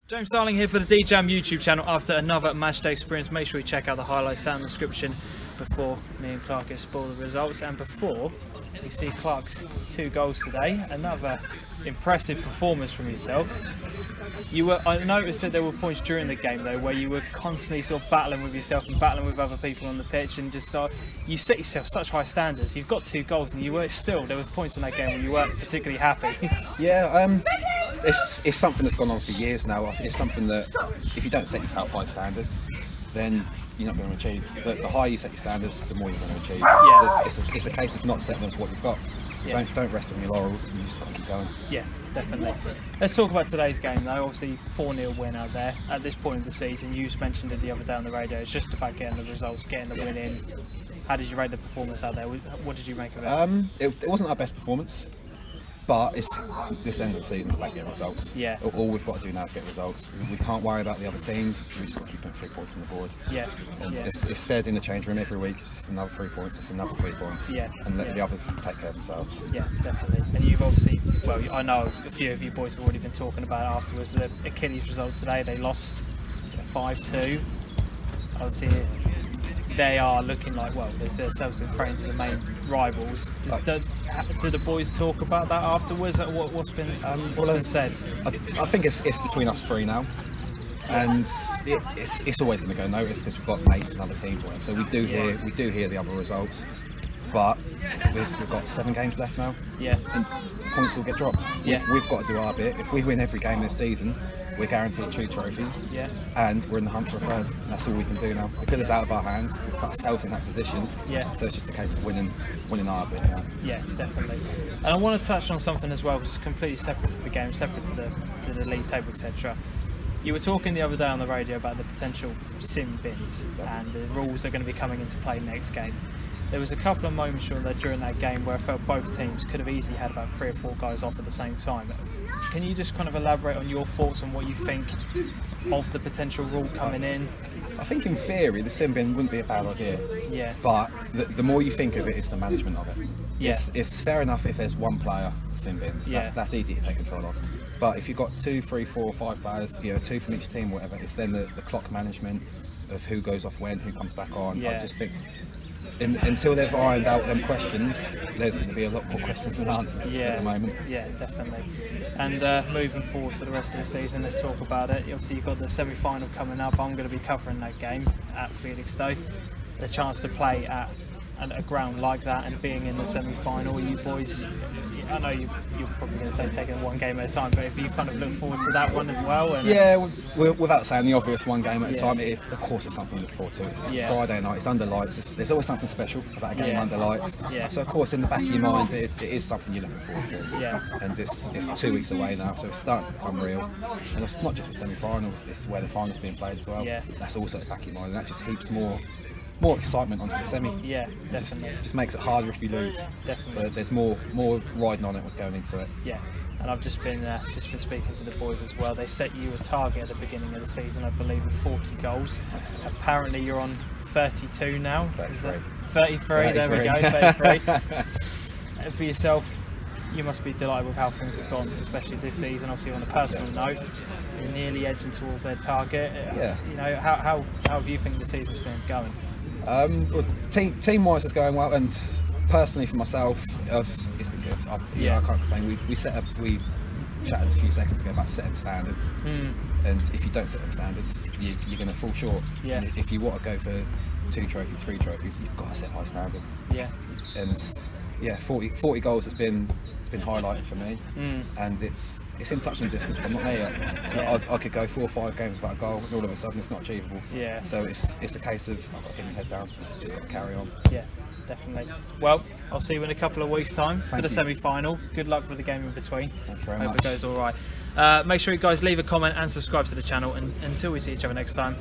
James Darling here for the DeeJam YouTube channel after another matchday experience. Make sure you check out the highlights down in the description before me and Clark get spoiled the results, and before we see Clark's 2 goals today. Another impressive performance from yourself. I noticed that there were points during the game though where you were constantly sort of battling with yourself and battling with other people on the pitch, and just you set yourself such high standards. You've got 2 goals and there were points in that game where you weren't particularly happy. Yeah, it's something that's gone on for years now. It's something that if you don't set yourself high standards, then you're not going to achieve. But the higher you set your standards, the more you're going to achieve. Yeah. It's a case of not setting them for what you've got. Yeah. Don't rest on your laurels, you just got to keep going. Yeah, definitely. Let's talk about today's game though. Obviously 4-0 win out there. At this point in the season, you mentioned it the other day on the radio, it's just about getting the results, getting the win in. How did you rate the performance out there? What did you make of it? It wasn't our best performance, but it's this end of the season, it's about getting results. Yeah. All we've got to do now is get results. We can't worry about the other teams. We just got to keep putting 3 points on the board. Yeah. And yeah. It's said in the change room every week. It's just another 3 points. It's another 3 points. Yeah. And let the others take care of themselves. Yeah, definitely. And you've obviously, well, I know a few of you boys have already been talking about it afterwards. The Achilles result today, they lost 5-2. Obviously, they are looking like, well, themselves and Cranes are the main rivals. Do the boys talk about that afterwards? What's been said? I think it's between us 3 now, and it's always going to go noticed because we've got mates and other teams. So we do hear the other results, but we've got 7 games left now. Yeah. And points will get dropped. Yeah. We've got to do our bit. If we win every game this season, we're guaranteed 2 trophies. Yeah. And we're in the hunt for a 3rd. And that's all we can do now. Because it's out of our hands, we've put ourselves in that position. Yeah. So it's just a case of winning our bit now. Yeah, definitely. And I want to touch on something as well, which is completely separate to the game, separate to the league table, etc. You were talking the other day on the radio about the potential sim bins and the rules that are going to be coming into play next game. There was a couple of moments during that game where I felt both teams could have easily had about 3 or 4 guys off at the same time. Can you just kind of elaborate on your thoughts on what you think of the potential rule coming in? I think in theory the sim bin wouldn't be a bad idea. Yeah. But the more you think of it, it's the management of it. Yeah. It's fair enough if there's 1 player sim bins. Yeah. That's easy to take control of. But if you've got 2, 3, 4, 5 players, 2 from each team, whatever, it's then the clock management of who goes off when, who comes back on. Yeah. I just think until they've ironed out them questions, there's going to be a lot more questions than answers at the moment. Yeah, definitely. And moving forward for the rest of the season, let's talk about it. Obviously you've got the semi-final coming up. I'm going to be covering that game at Felixstowe. The chance to play at a ground like that and being in the semi-final, you boys, I know you're probably going to say taking 1 game at a time, but if you kind of look forward to that one as well? And yeah, without saying the obvious 1 game at a time, of course it's something to look forward to. It's Friday night, it's under lights, there's always something special about a game under lights. Yeah. So of course in the back of your mind it is something you're looking forward to. Yeah. And it's 2 weeks away now, so it's starting to become real. And it's not just the semi-finals, it's where the final's being played as well. Yeah. That's also at the back of your mind, and that just heaps more excitement onto the semi. Yeah, definitely. Just makes it harder if you lose. Definitely. So there's more riding on it going into it. Yeah, and I've just been speaking to the boys as well. They set you a target at the beginning of the season, I believe, of 40 goals. Apparently you're on 32 now. 33. 33. There we go. 33. For yourself, you must be delighted with how things have gone, especially this season. Obviously, on a personal note, you're nearly edging towards their target. Yeah. You know, how do you think the season's been going? Well, team-wise, it's going well, and personally for myself, it's been good. I can't complain. We chatted a few seconds ago about setting standards, and if you don't set them standards, you're going to fall short. Yeah. And if you want to go for 2 trophies, 3 trophies, you've got to set high standards. Yeah. And yeah, 40 goals has been highlighted for me, and it's in touching distance, but I'm not there yet. Yeah. I could go 4 or 5 games without a goal, and all of a sudden it's not achievable. Yeah. So it's a case of I've got to get my head down, just got to carry on. Yeah, definitely. Well, I'll see you in a couple of weeks' time for the semi-final. Good luck with the game in between. Thank you very much. Hope it goes all right. Make sure you guys leave a comment and subscribe to the channel, and until we see each other next time,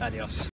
adios.